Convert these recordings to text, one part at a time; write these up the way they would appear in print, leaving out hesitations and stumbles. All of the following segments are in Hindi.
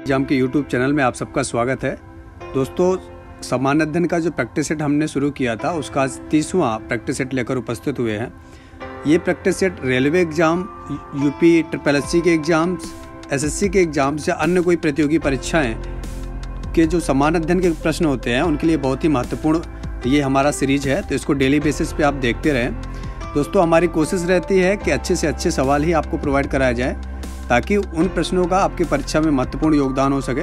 एग्जाम के यूट्यूब चैनल में आप सबका स्वागत है। दोस्तों, सामान्य अध्ययन का जो प्रैक्टिस सेट हमने शुरू किया था उसका आज 30वां प्रैक्टिस सेट लेकर उपस्थित हुए हैं। ये practice set railway exam, UP SSSC के एग्जाम्स, SSC के एग्जाम्स या अन्य कोई प्रतियोगी परीक्षाएं के जो सामान्य अध्ययन के प्रश्न होते हैं उनके लिए बहुत ही महत्वपूर्ण ये हमारा सीरीज है, तो इसको डेली बेसिस पे आप देखते रहें। दोस्तों, हमारी कोशिश रहती है कि अच्छे से अच्छे सवाल ही आपको प्रोवाइड कराया जाए ताकि उन प्रश्नों का आपकी परीक्षा में महत्वपूर्ण योगदान हो सके।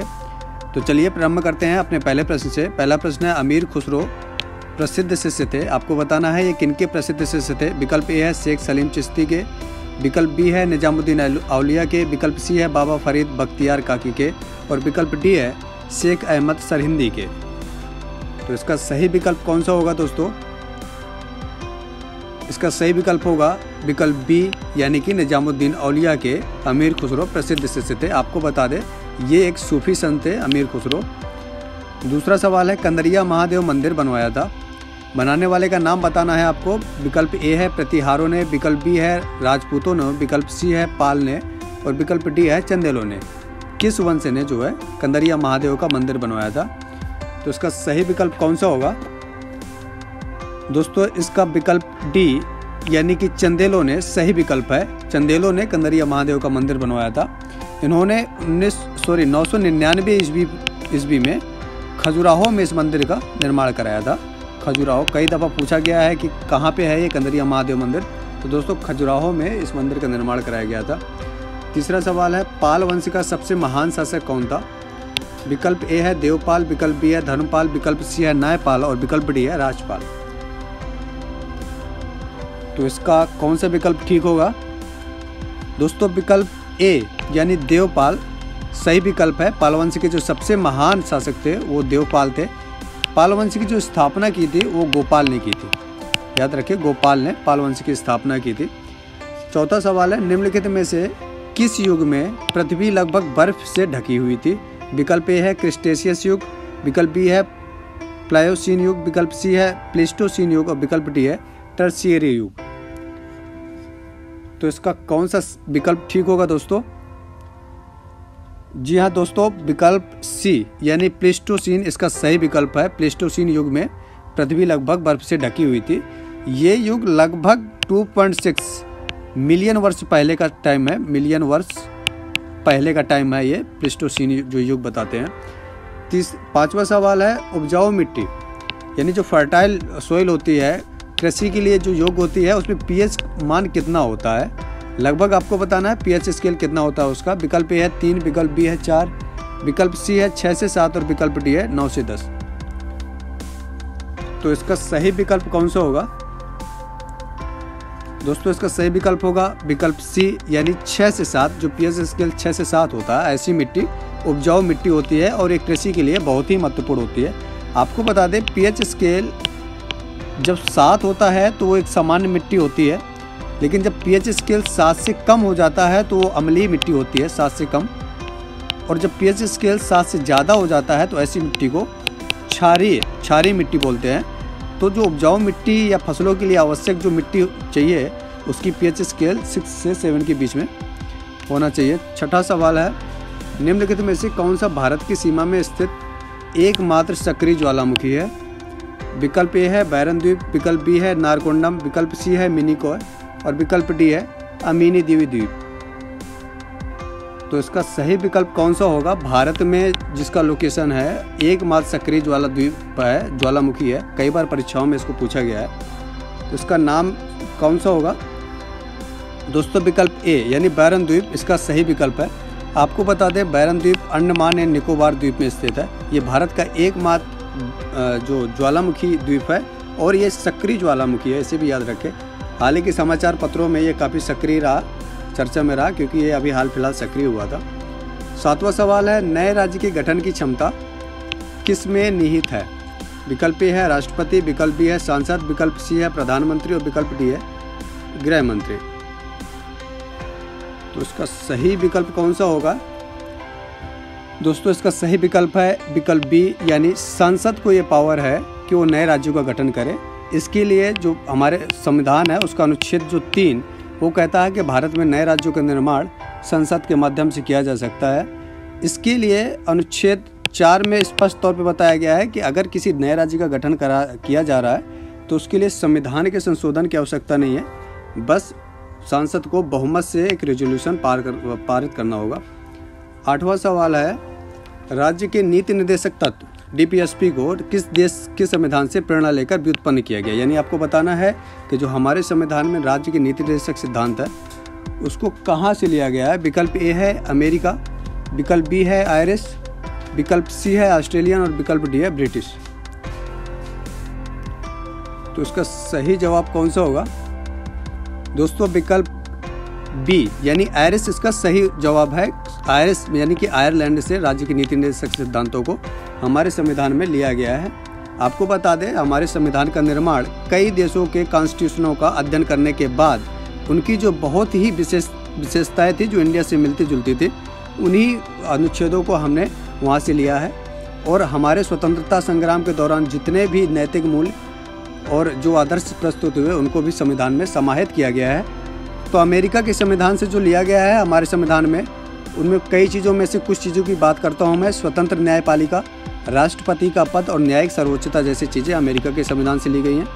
तो चलिए प्रारंभ करते हैं अपने पहले प्रश्न से। पहला प्रश्न है, अमीर खुसरो प्रसिद्ध शिष्य थे। आपको बताना है ये किनके प्रसिद्ध शिष्य थे। विकल्प ए है शेख सलीम चिश्ती के, विकल्प बी है निजामुद्दीन औलिया के, विकल्प सी है बाबा फरीद बख्तियार काकी के और विकल्प डी है शेख अहमद सरहिंदी के। तो इसका सही विकल्प कौन सा होगा दोस्तों? इसका सही विकल्प होगा विकल्प बी, यानी कि निजामुद्दीन औलिया के अमीर खुसरो प्रसिद्ध शिष्य थे। आपको बता दें ये एक सूफी संत थे अमीर खुसरो। दूसरा सवाल है, कंदरिया महादेव मंदिर बनवाया था, बनाने वाले का नाम बताना है आपको। विकल्प ए है प्रतिहारों ने, विकल्प बी है राजपूतों ने, विकल्प सी है पाल ने और विकल्प डी है चंदेलों ने। किस वंश ने जो है कंदरिया महादेव का मंदिर बनवाया था? तो इसका सही विकल्प कौन सा होगा दोस्तों? इसका विकल्प डी, यानी कि चंदेलों ने सही विकल्प है। चंदेलों ने कंदरिया महादेव का मंदिर बनवाया था। इन्होंने 999 ईस्वी में खजुराहो में इस मंदिर का निर्माण कराया था। खजुराहो कई दफ़ा पूछा गया है कि कहाँ पे है ये कंदरिया महादेव मंदिर, तो दोस्तों खजुराहो में इस मंदिर का निर्माण कराया गया था। तीसरा सवाल है, पाल वंश का सबसे महान शासक कौन था? विकल्प ए है देवपाल, विकल्प बी है धर्मपाल, विकल्प सी है न्यायपाल और विकल्प डी है राजपाल। तो इसका कौन सा विकल्प ठीक होगा दोस्तों? विकल्प ए यानी देवपाल सही विकल्प है। पाल वंश के जो सबसे महान शासक थे वो देवपाल थे। पाल वंश की जो स्थापना की थी वो गोपाल ने की थी। याद रखिए, गोपाल ने पाल वंश की स्थापना की थी। चौथा सवाल है, निम्नलिखित में से किस युग में पृथ्वी लगभग बर्फ से ढकी हुई थी? विकल्प ए है क्रिस्टेशियस युग, विकल्प बी है प्लायोसीन युग, विकल्प सी है प्लेस्टोसीन युग और विकल्प डी है टर्शियरी युग। तो इसका कौन सा विकल्प ठीक होगा दोस्तों? जी हाँ दोस्तों, विकल्प सी यानी प्लेस्टोसीन इसका सही विकल्प है। प्लेस्टोसीन युग में पृथ्वी लगभग बर्फ से ढकी हुई थी। ये युग लगभग 2.6 मिलियन वर्ष पहले का टाइम है। मिलियन वर्ष पहले का टाइम है ये प्लेस्टोसीन जो युग बताते हैं। पांचवा सवाल है, उपजाऊ मिट्टी यानी जो फर्टाइल सोइल होती है कृषि के लिए जो योग्य होती है उसमें pH मान कितना होता है? लगभग आपको बताना है pH स्केल कितना होता है उसका। विकल्प ए है 3, विकल्प बी है 4, विकल्प सी है 6 से 7 और विकल्प डी है 9 से 10। तो इसका सही विकल्प कौन सा होगा दोस्तों? इसका सही विकल्प होगा विकल्प सी यानी 6 से 7। जो pH स्केल 6 से 7 होता है ऐसी मिट्टी उपजाऊ मिट्टी होती है और एक कृषि के लिए बहुत ही महत्वपूर्ण होती है। आपको बता दें pH स्केल जब 7 होता है तो वो एक सामान्य मिट्टी होती है, लेकिन जब pH स्केल 7 से कम हो जाता है तो वो अम्लीय मिट्टी होती है 7 से कम, और जब pH स्केल 7 से ज़्यादा हो जाता है तो ऐसी मिट्टी को क्षारीय मिट्टी बोलते हैं। तो जो उपजाऊ मिट्टी या फसलों के लिए आवश्यक जो मिट्टी चाहिए उसकी pH स्केल 6 से 7 के बीच में होना चाहिए। छठा सवाल है, निम्नलिखित में से कौन सा भारत की सीमा में स्थित एकमात्र सक्रिय ज्वालामुखी है? विकल्प ए है बैरन द्वीप, विकल्प बी है नारकोंडम, विकल्प सी है मिनिकॉय और विकल्प डी है अमीनी दीवी द्वीप। तो इसका सही विकल्प कौन सा होगा? भारत में जिसका लोकेशन है एकमात्र सक्रिय ज्वाला द्वीप है, ज्वालामुखी है। कई बार परीक्षाओं में इसको पूछा गया है। तो इसका नाम कौन सा होगा दोस्तों? विकल्प ए यानी बैरन द्वीप इसका सही विकल्प है। आपको बता दें बैरन द्वीप अंडमान एंड निकोबार द्वीप में स्थित है। ये भारत का एकमात्र जो ज्वालामुखी द्वीप है और ये सक्रिय ज्वालामुखी है, इसे भी याद रखें। हालांकि समाचार पत्रों में ये काफ़ी सक्रिय रहा, चर्चा में रहा, क्योंकि ये अभी हाल फिलहाल सक्रिय हुआ था। सातवां सवाल है, नए राज्य के गठन की क्षमता किस में निहित है? विकल्प ए है राष्ट्रपति, विकल्प बी है सांसद, विकल्प सी है प्रधानमंत्री और विकल्प डी है गृह मंत्री। तो इसका सही विकल्प कौन सा होगा दोस्तों? इसका सही विकल्प है विकल्प बी, यानी संसद को ये पावर है कि वो नए राज्यों का गठन करे। इसके लिए जो हमारे संविधान है उसका अनुच्छेद जो 3 वो कहता है कि भारत में नए राज्यों का निर्माण संसद के माध्यम से किया जा सकता है। इसके लिए अनुच्छेद 4 में स्पष्ट तौर पे बताया गया है कि अगर किसी नए राज्य का गठन किया जा रहा है तो उसके लिए संविधान के संशोधन की आवश्यकता नहीं है, बस सांसद को बहुमत से एक रेजोल्यूशन पारित करना होगा। 8वां सवाल है, राज्य के नीति निर्देशक तत्व DPSP को किस देश के संविधान से प्रेरणा लेकर व्युत्पन्न किया गया। यानी आपको बताना है कि जो हमारे संविधान में राज्य के नीति निर्देशक सिद्धांत है उसको कहाँ से लिया गया है। विकल्प ए है अमेरिका, विकल्प बी है आयरिश, विकल्प सी है ऑस्ट्रेलियन और विकल्प डी है ब्रिटिश। तो इसका सही जवाब कौन सा होगा दोस्तों? विकल्प बी यानी आयरिश इसका सही जवाब है। आयरिश यानी कि आयरलैंड से राज्य के नीति निर्देशक सिद्धांतों को हमारे संविधान में लिया गया है। आपको बता दें, हमारे संविधान का निर्माण कई देशों के कॉन्स्टिट्यूशनों का अध्ययन करने के बाद उनकी जो बहुत ही विशेषताएं थी जो इंडिया से मिलती जुलती थी, उन्हीं अनुच्छेदों को हमने वहाँ से लिया है। और हमारे स्वतंत्रता संग्राम के दौरान जितने भी नैतिक मूल्य और जो आदर्श प्रस्तुत हुए उनको भी संविधान में समाहित किया गया है। तो अमेरिका के संविधान से जो लिया गया है हमारे संविधान में, उनमें कई चीज़ों में से कुछ चीज़ों की बात करता हूँ मैं। स्वतंत्र न्यायपालिका, राष्ट्रपति का पद और न्यायिक सर्वोच्चता जैसी चीज़ें अमेरिका के संविधान से ली गई हैं।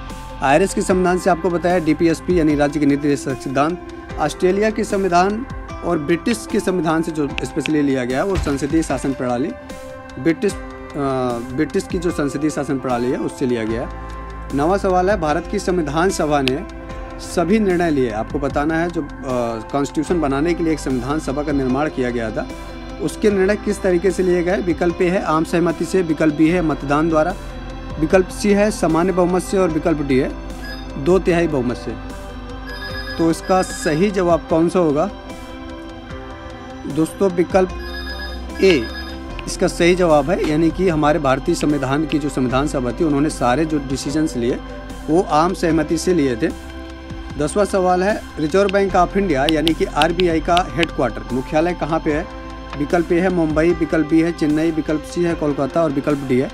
आयरिश के संविधान से आपको बताया DPSP यानी राज्य के नीति निर्देशक सिद्धांत। ऑस्ट्रेलिया के संविधान और ब्रिटिश के संविधान से जो स्पेशली लिया गया है वो संसदीय शासन प्रणाली, ब्रिटिश की जो संसदीय शासन प्रणाली है उससे लिया गया है। 9वां सवाल है, भारत की संविधान सभा ने सभी निर्णय लिए। आपको बताना है जो कॉन्स्टिट्यूशन बनाने के लिए एक संविधान सभा का निर्माण किया गया था उसके निर्णय किस तरीके से लिए गए। विकल्प ए है आम सहमति से, विकल्प बी है मतदान द्वारा, विकल्प सी है सामान्य बहुमत से और विकल्प डी है 2/3 बहुमत से। तो इसका सही जवाब कौन सा होगा दोस्तों? विकल्प ए इसका सही जवाब है। यानी कि हमारे भारतीय संविधान की जो संविधान सभा थी उन्होंने सारे जो डिसीजंस लिए वो आम सहमति से लिए थे। 10वां सवाल है, रिजर्व बैंक ऑफ इंडिया यानी कि RBI का हेडक्वार्टर मुख्यालय कहाँ पे है। विकल्प ए है मुंबई, विकल्प बी है चेन्नई, विकल्प सी है कोलकाता और विकल्प डी है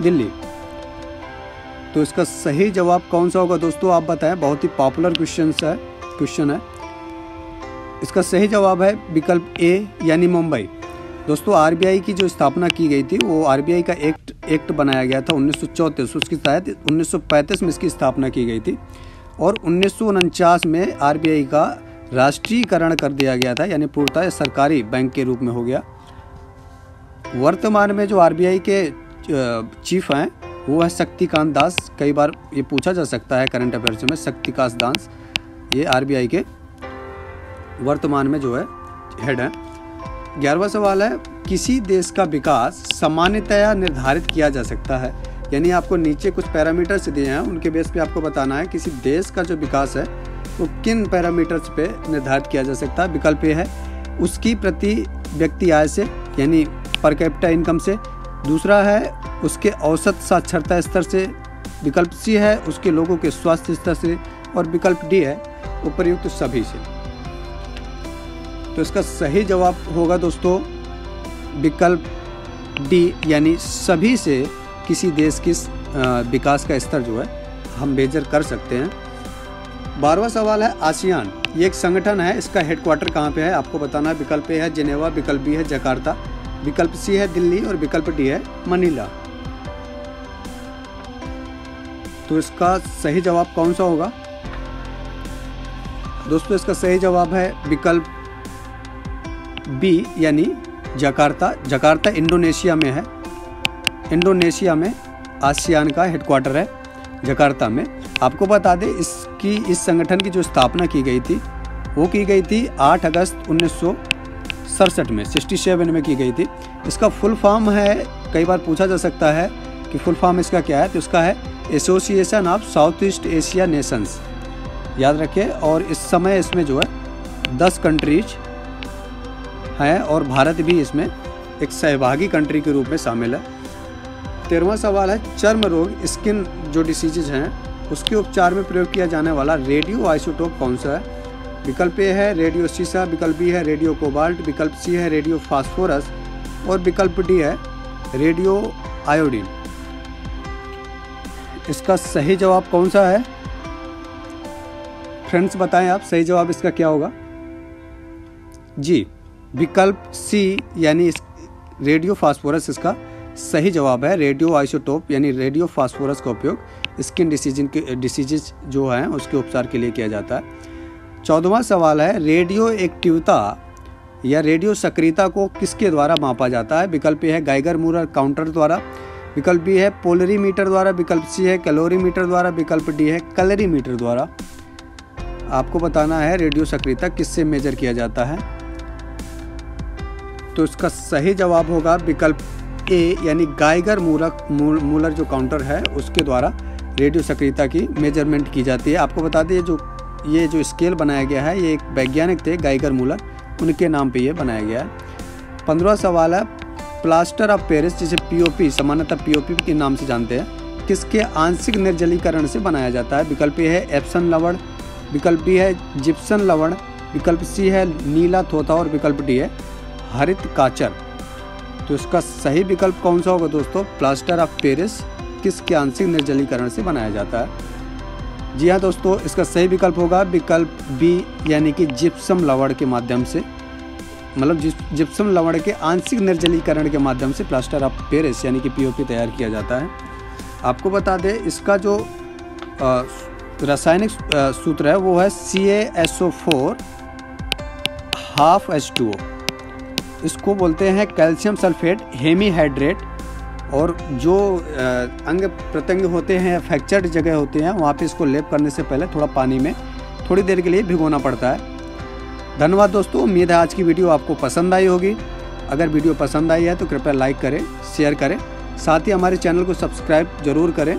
दिल्ली। तो इसका सही जवाब कौन सा होगा दोस्तों? आप बताएं, बहुत ही पॉपुलर क्वेश्चन है। इसका सही जवाब है विकल्प ए यानी मुंबई। दोस्तों RBI की जो स्थापना की गई थी वो RBI का एक्ट बनाया गया था 1934, उसके तहत 1935 में इसकी स्थापना की गई थी और 1949 में RBI का राष्ट्रीयकरण कर दिया गया था, यानी पूर्णतः सरकारी बैंक के रूप में हो गया। वर्तमान में जो RBI के चीफ हैं वो है शक्तिकांत दास। कई बार ये पूछा जा सकता है करंट अफेयर्स में, शक्तिकांत दास ये RBI के वर्तमान में जो है हेड हैं। 11वां सवाल है, किसी देश का विकास सामान्यतया निर्धारित किया जा सकता है। यानी आपको नीचे कुछ पैरामीटर्स दिए हैं, उनके बेस पे आपको बताना है किसी देश का जो विकास है वो किन पैरामीटर्स पे निर्धारित किया जा सकता है। विकल्प ए है उसकी प्रति व्यक्ति आय से यानी पर कैपिटा इनकम से, दूसरा है उसके औसत साक्षरता स्तर से, विकल्प सी है उसके लोगों के स्वास्थ्य स्तर से और विकल्प डी है उपर्युक्त सभी से। तो इसका सही जवाब होगा दोस्तों विकल्प डी यानी सभी से किसी देश की विकास का स्तर जो है हम मेजर कर सकते हैं। 12वां सवाल है, आसियान ये एक संगठन है, इसका हेडक्वार्टर कहाँ पे है आपको बताना है। विकल्प ए है जिनेवा, विकल्प बी है जकार्ता, विकल्प सी है दिल्ली और विकल्प डी है मनीला। तो इसका सही जवाब कौन सा होगा दोस्तों? इसका सही जवाब है विकल्प बी यानी जकार्ता। जकार्ता इंडोनेशिया में है। इंडोनेशिया में आसियान का हेडक्वार्टर है जकार्ता में। आपको बता दें इस संगठन की जो स्थापना की गई थी वो की गई थी 8 अगस्त 1967 में, 67 में की गई थी। इसका फुल फॉर्म है, कई बार पूछा जा सकता है कि फुल फॉर्म इसका क्या है, तो इसका है association of south east Asia Nations, याद रखें। और इस समय इसमें जो है 10 कंट्रीज हैं और भारत भी इसमें एक सहभागी कंट्री के रूप में शामिल है। 13वां सवाल है, चर्म रोग स्किन जो डिसीजेज हैं उसके उपचार में प्रयोग किया जाने वाला रेडियो आइसोटोप कौन सा है। विकल्प ए है रेडियो सीसा, विकल्प बी है रेडियो कोबाल्ट, विकल्प सी है रेडियो फास्फोरस और विकल्प डी है रेडियो आयोडीन। इसका सही जवाब कौन सा है फ्रेंड्स? बताएं आप, सही जवाब इसका क्या होगा? जी, विकल्प सी यानी रेडियो फास्फोरस इसका सही जवाब है। रेडियो आइसोटोप यानी रेडियो फास्फोरस का उपयोग स्किन डिसीजेज जो हैं उसके उपचार के लिए किया जाता है। 14वां सवाल है, रेडियो एक्टिवता या रेडियो सक्रियता को किसके द्वारा मापा जाता है? विकल्प ए है गाइगर मूलर काउंटर द्वारा, विकल्प बी है पोलरीमीटर द्वारा, विकल्प सी है कैलोरीमीटर द्वारा, विकल्प डी है कैलोरीमीटर द्वारा। आपको बताना है रेडियो सक्रियता किससे मेजर किया जाता है। तो इसका सही जवाब होगा विकल्प ए यानी गाइगर मूलर जो काउंटर है उसके द्वारा रेडियो सक्रियता की मेजरमेंट की जाती है। आपको बता दें ये जो स्केल बनाया गया है ये एक वैज्ञानिक थे गाइगर मूलर, उनके नाम पे ये बनाया गया है। 15वां सवाल है, प्लास्टर ऑफ पेरिस जिसे पीओपी सामान्यतः पीओपी के नाम से जानते हैं किसके आंशिक निर्जलीकरण से बनाया जाता है? विकल्प ए है एप्सन लवण, विकल्प बी है जिप्सन लवण, विकल्प सी है नीला थोथा और विकल्प डी है हरित काचर। तो इसका सही विकल्प कौन सा होगा दोस्तों? प्लास्टर ऑफ पेरिस किसके आंशिक निर्जलीकरण से बनाया जाता है? जी हाँ दोस्तों, इसका सही विकल्प होगा विकल्प बी यानी कि जिप्सम लवण के माध्यम से, मतलब जिप्सम लवण के आंशिक निर्जलीकरण के माध्यम से प्लास्टर ऑफ पेरिस यानी कि पीओपी तैयार किया जाता है। आपको बता दें इसका जो रासायनिक सूत्र है वो है CaSO4 हाफ H2O। इसको बोलते हैं कैल्शियम सल्फेट हेमीहाइड्रेट। और जो अंग प्रत्यंग होते हैं, फ्रैक्चर्ड जगह होते हैं, वहाँ पे इसको लेप करने से पहले थोड़ा पानी में थोड़ी देर के लिए भिगोना पड़ता है। धन्यवाद दोस्तों, उम्मीद है आज की वीडियो आपको पसंद आई होगी। अगर वीडियो पसंद आई है तो कृपया लाइक करें, शेयर करें, साथ ही हमारे चैनल को सब्सक्राइब जरूर करें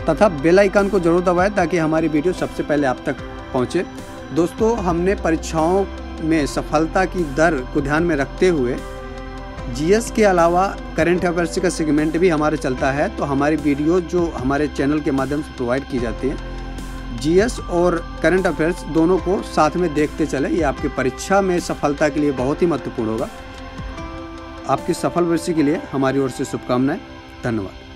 तथा बेल आइकन को जरूर दबाएं ताकि हमारी वीडियो सबसे पहले आप तक पहुँचे। दोस्तों, हमने परीक्षाओं में सफलता की दर को ध्यान में रखते हुए जीएस के अलावा करंट अफेयर्स का सेगमेंट भी हमारे चलता है। तो हमारी वीडियो जो हमारे चैनल के माध्यम से प्रोवाइड की जाती है, जीएस और करंट अफेयर्स दोनों को साथ में देखते चले। ये आपकी परीक्षा में सफलता के लिए बहुत ही महत्वपूर्ण होगा। आपकी सफल भविष्य के लिए हमारी ओर से शुभकामनाएं। धन्यवाद।